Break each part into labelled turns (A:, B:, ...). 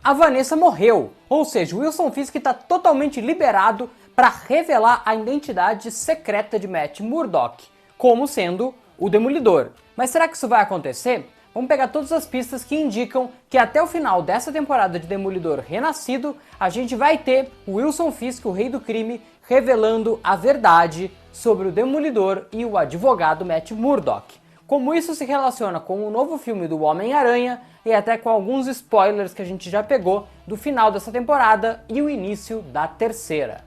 A: A Vanessa morreu, ou seja, o Wilson Fisk está totalmente liberado para revelar a identidade secreta de Matt Murdock, como sendo o Demolidor. Mas será que isso vai acontecer? Vamos pegar todas as pistas que indicam que até o final dessa temporada de Demolidor Renascido, a gente vai ter o Wilson Fisk, o rei do crime, revelando a verdade sobre o Demolidor e o advogado Matt Murdock. Como isso se relaciona com o novo filme do Homem-Aranha e até com alguns spoilers que a gente já pegou do final dessa temporada e o início da terceira.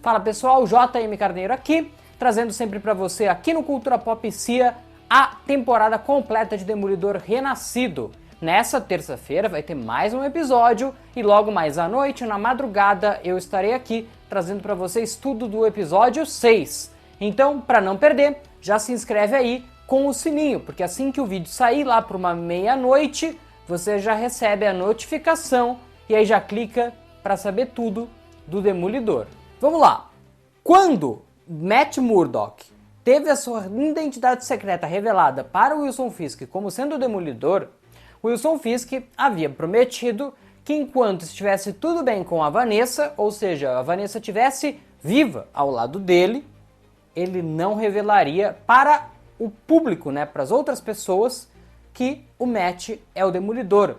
A: Fala pessoal, JM Carneiro aqui, trazendo sempre para você aqui no Cultura Pop Cia a temporada completa de Demolidor Renascido. Nessa terça-feira vai ter mais um episódio e logo mais à noite, na madrugada, eu estarei aqui trazendo para vocês tudo do episódio 6. Então, para não perder, já se inscreve aí com o sininho, porque assim que o vídeo sair lá para uma meia-noite, você já recebe a notificação e aí já clica para saber tudo do Demolidor. Vamos lá! Quando Matt Murdock teve a sua identidade secreta revelada para Wilson Fisk como sendo o Demolidor, Wilson Fisk havia prometido que enquanto estivesse tudo bem com a Vanessa, ou seja, a Vanessa estivesse viva ao lado dele, ele não revelaria para o público, né, para as outras pessoas, que o Matt é o Demolidor.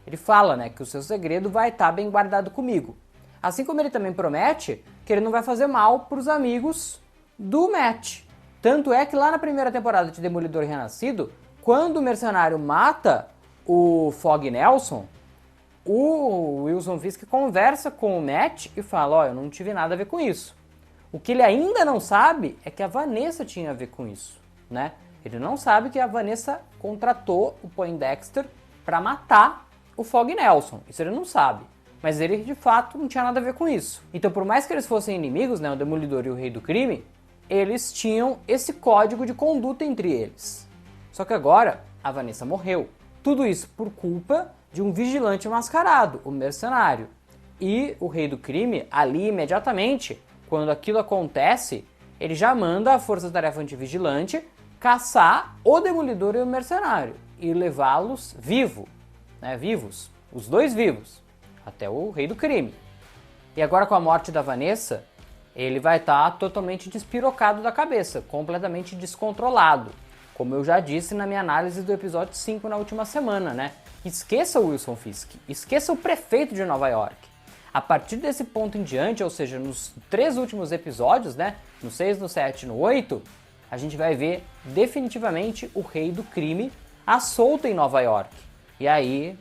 A: Ele fala, né, que o seu segredo vai estar bem guardado comigo. Assim como ele também promete que ele não vai fazer mal para os amigos do Matt. Tanto é que lá na primeira temporada de Demolidor Renascido, quando o mercenário mata o Fog Nelson, o Wilson Fisk conversa com o Matt e fala, ó, eu não tive nada a ver com isso. O que ele ainda não sabe é que a Vanessa tinha a ver com isso, né? Ele não sabe que a Vanessa contratou o Poindexter para matar o Fog Nelson. Isso ele não sabe. Mas ele, de fato, não tinha nada a ver com isso. Então, por mais que eles fossem inimigos, né, o Demolidor e o Rei do Crime, eles tinham esse código de conduta entre eles. Só que agora, a Vanessa morreu. Tudo isso por culpa de um vigilante mascarado, o mercenário. E o Rei do Crime, ali imediatamente, quando aquilo acontece, ele já manda a Força-Tarefa Antivigilante caçar o Demolidor e o mercenário e levá-los vivos, os dois vivos, até o Rei do Crime. E agora com a morte da Vanessa, ele vai estar totalmente despirocado da cabeça, completamente descontrolado. Como eu já disse na minha análise do episódio 5 na última semana, né? Esqueça o Wilson Fisk, esqueça o prefeito de Nova York. A partir desse ponto em diante, ou seja, nos 3 últimos episódios, né? No 6, no 7 e no 8, a gente vai ver definitivamente o Rei do Crime à solta em Nova York. E aí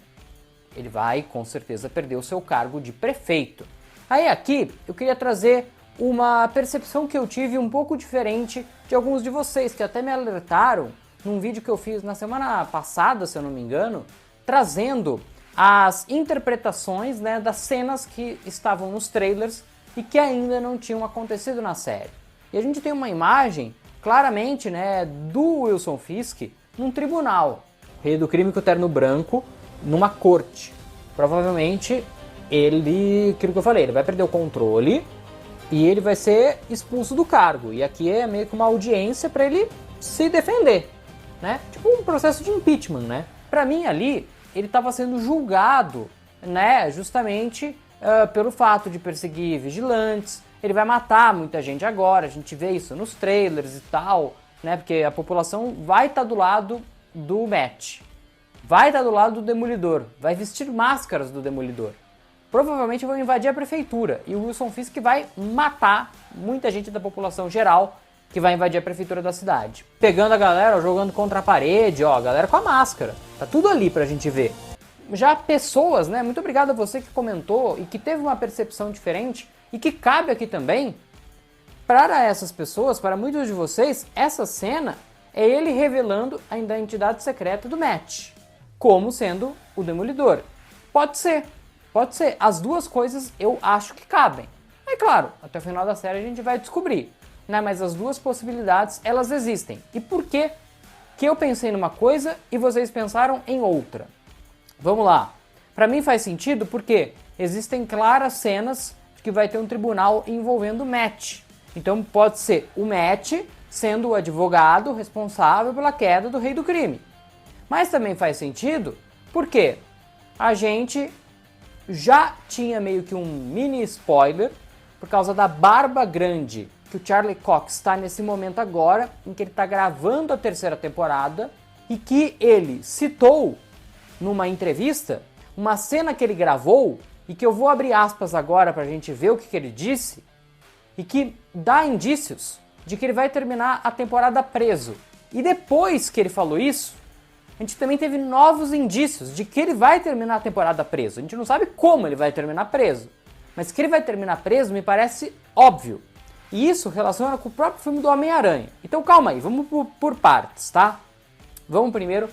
A: ele vai com certeza perder o seu cargo de prefeito. Aí aqui eu queria trazer uma percepção que eu tive um pouco diferente de alguns de vocês, que até me alertaram num vídeo que eu fiz na semana passada, se eu não me engano, trazendo as interpretações, né, das cenas que estavam nos trailers e que ainda não tinham acontecido na série. E a gente tem uma imagem, claramente, né, do Wilson Fisk num tribunal. Rei do Crime com o terno branco, numa corte. Provavelmente aquilo que eu falei, ele vai perder o controle e ele vai ser expulso do cargo. E aqui é meio que uma audiência para ele se defender, né? Tipo um processo de impeachment, né? Para mim ali, ele estava sendo julgado, né? Justamente pelo fato de perseguir vigilantes. Ele vai matar muita gente agora, a gente vê isso nos trailers e tal, né? Porque a população vai estar do lado do Matt. Vai estar do lado do Demolidor. Vai vestir máscaras do Demolidor. Provavelmente vão invadir a prefeitura e o Wilson Fisk vai matar muita gente da população geral que vai invadir a prefeitura da cidade. Pegando a galera, jogando contra a parede, ó, a galera com a máscara. Tá tudo ali pra gente ver. Já pessoas, né, muito obrigado a você que comentou e que teve uma percepção diferente e que cabe aqui também. Para essas pessoas, para muitos de vocês, essa cena é ele revelando a identidade secreta do Matt, como sendo o Demolidor. Pode ser. Pode ser. As duas coisas eu acho que cabem. É claro, até o final da série a gente vai descobrir, né? Mas as duas possibilidades, elas existem. E por que que eu pensei numa coisa e vocês pensaram em outra? Vamos lá. Para mim faz sentido porque existem claras cenas de que vai ter um tribunal envolvendo o Matt. Então pode ser o Matt sendo o advogado responsável pela queda do Rei do Crime. Mas também faz sentido porque a gente já tinha meio que um mini spoiler por causa da barba grande que o Charlie Cox está nesse momento agora, em que ele está gravando a terceira temporada, e que ele citou numa entrevista uma cena que ele gravou, e que eu vou abrir aspas agora para a gente ver o que ele disse, e que dá indícios de que ele vai terminar a temporada preso. E depois que ele falou isso, a gente também teve novos indícios de que ele vai terminar a temporada preso. A gente não sabe como ele vai terminar preso, mas que ele vai terminar preso me parece óbvio. E isso relaciona com o próprio filme do Homem-Aranha. Então calma aí, vamos por partes, tá? Vamos primeiro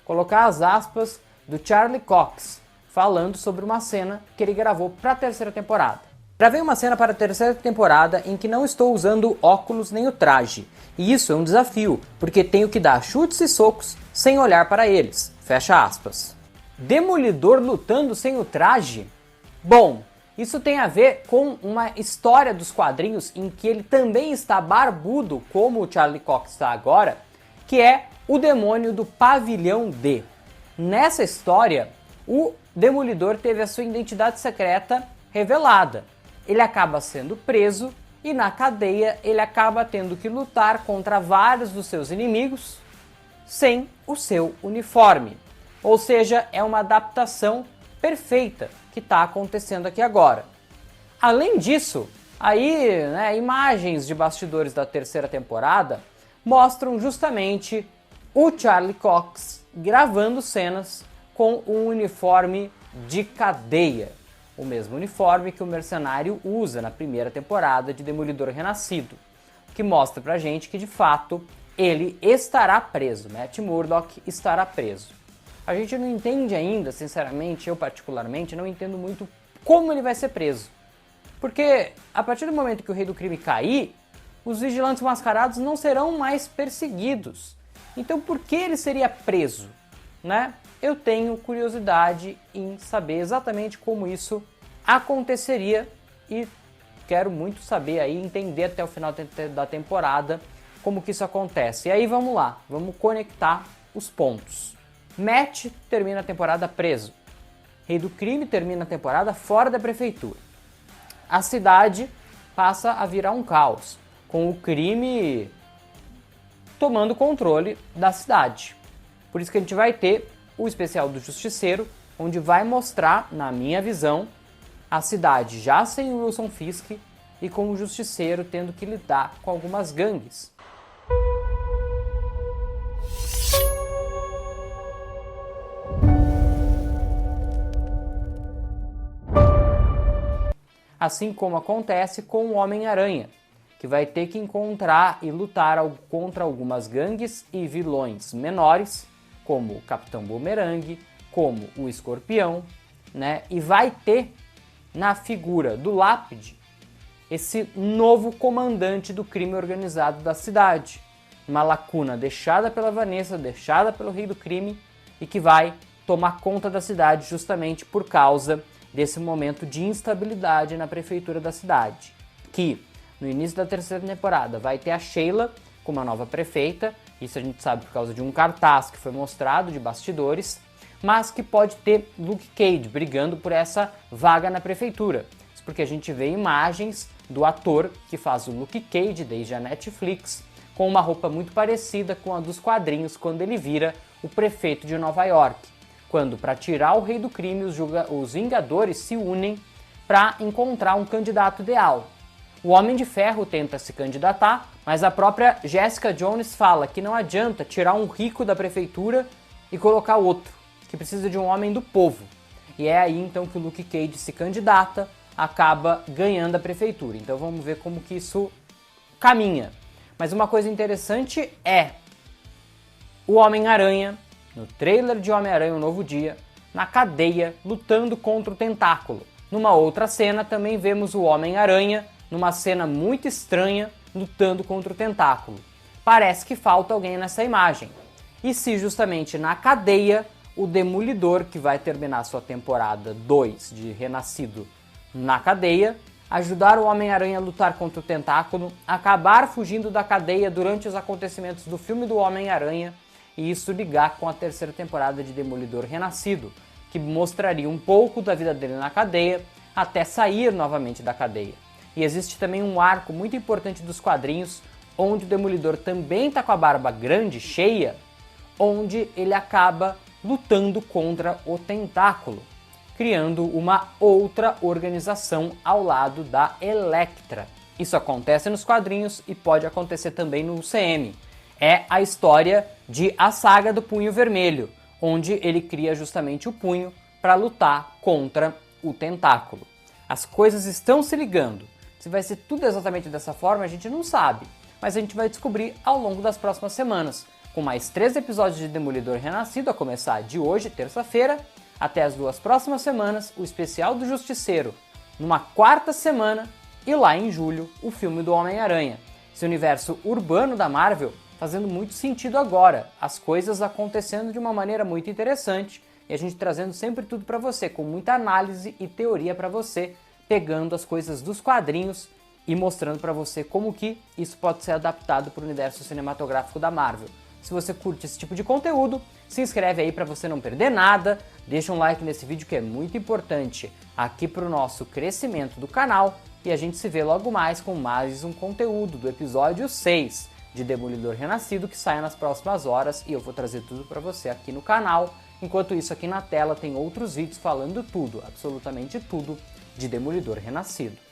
A: colocar as aspas do Charlie Cox falando sobre uma cena que ele gravou para a terceira temporada. Gravei uma cena para a terceira temporada em que não estou usando óculos nem o traje. E isso é um desafio, porque tenho que dar chutes e socos sem olhar para eles. Fecha aspas. Demolidor lutando sem o traje? Bom, isso tem a ver com uma história dos quadrinhos em que ele também está barbudo, como o Charlie Cox está agora, que é o demônio do Pavilhão D. Nessa história, o Demolidor teve a sua identidade secreta revelada. Ele acaba sendo preso e na cadeia ele acaba tendo que lutar contra vários dos seus inimigos sem o seu uniforme. Ou seja, é uma adaptação perfeita que está acontecendo aqui agora. Além disso, aí, imagens de bastidores da terceira temporada mostram justamente o Charlie Cox gravando cenas com um uniforme de cadeia. O mesmo uniforme que o mercenário usa na primeira temporada de Demolidor Renascido, que mostra pra gente que de fato ele estará preso, Matt Murdock estará preso. A gente não entende ainda, sinceramente, eu particularmente não entendo muito como ele vai ser preso. Porque a partir do momento que o Rei do Crime cair, os vigilantes mascarados não serão mais perseguidos. Então por que ele seria preso, né? Eu tenho curiosidade em saber exatamente como isso aconteceria e quero muito saber aí, entender até o final da temporada como que isso acontece. E aí vamos lá, vamos conectar os pontos. Matt termina a temporada preso. Rei do Crime termina a temporada fora da prefeitura. A cidade passa a virar um caos, com o crime tomando controle da cidade. Por isso que a gente vai ter o especial do Justiceiro, onde vai mostrar, na minha visão, a cidade já sem o Wilson Fisk e com o Justiceiro tendo que lidar com algumas gangues. Assim como acontece com o Homem-Aranha, que vai ter que encontrar e lutar contra algumas gangues e vilões menores, como o Capitão Boomerang, como o Escorpião, né? E vai ter na figura do Lápide esse novo comandante do crime organizado da cidade. Uma lacuna deixada pela Vanessa, deixada pelo Rei do Crime e que vai tomar conta da cidade justamente por causa desse momento de instabilidade na prefeitura da cidade. Que no início da terceira temporada vai ter a Sheila como a nova prefeita, isso a gente sabe por causa de um cartaz que foi mostrado de bastidores, mas que pode ter Luke Cage brigando por essa vaga na prefeitura. Isso porque a gente vê imagens do ator que faz o Luke Cage desde a Netflix, com uma roupa muito parecida com a dos quadrinhos quando ele vira o prefeito de Nova York. Quando, para tirar o Rei do Crime, os Vingadores se unem para encontrar um candidato ideal. O Homem de Ferro tenta se candidatar, mas a própria Jessica Jones fala que não adianta tirar um rico da prefeitura e colocar outro, que precisa de um homem do povo. E é aí então que o Luke Cage se candidata, acaba ganhando a prefeitura. Então vamos ver como que isso caminha. Mas uma coisa interessante é o Homem-Aranha, no trailer de Homem-Aranha Um Novo Dia, na cadeia, lutando contra o Tentáculo. Numa outra cena também vemos o Homem-Aranha, numa cena muito estranha, lutando contra o Tentáculo. Parece que falta alguém nessa imagem. E se justamente na cadeia, o Demolidor, que vai terminar sua temporada 2 de Renascido na cadeia, ajudar o Homem-Aranha a lutar contra o Tentáculo, acabar fugindo da cadeia durante os acontecimentos do filme do Homem-Aranha, e isso ligar com a terceira temporada de Demolidor Renascido, que mostraria um pouco da vida dele na cadeia até sair novamente da cadeia. E existe também um arco muito importante dos quadrinhos, onde o Demolidor também está com a barba grande, cheia, onde ele acaba lutando contra o Tentáculo, criando uma outra organização ao lado da Elektra. Isso acontece nos quadrinhos e pode acontecer também no UCM. É a história de A Saga do Punho Vermelho, onde ele cria justamente o punho para lutar contra o Tentáculo. As coisas estão se ligando. Se vai ser tudo exatamente dessa forma, a gente não sabe, mas a gente vai descobrir ao longo das próximas semanas, com mais 3 episódios de Demolidor Renascido a começar de hoje, terça-feira, até as 2 próximas semanas, o especial do Justiceiro, numa 4ª semana, e lá em julho, o filme do Homem-Aranha. Esse universo urbano da Marvel fazendo muito sentido agora, as coisas acontecendo de uma maneira muito interessante e a gente trazendo sempre tudo para você, com muita análise e teoria para você, pegando as coisas dos quadrinhos e mostrando para você como que isso pode ser adaptado para o universo cinematográfico da Marvel. Se você curte esse tipo de conteúdo, se inscreve aí para você não perder nada, deixa um like nesse vídeo que é muito importante aqui para o nosso crescimento do canal e a gente se vê logo mais com mais um conteúdo do episódio 6 de Demolidor Renascido que sai nas próximas horas e eu vou trazer tudo para você aqui no canal. Enquanto isso, aqui na tela tem outros vídeos falando tudo, absolutamente tudo, de Demolidor Renascido.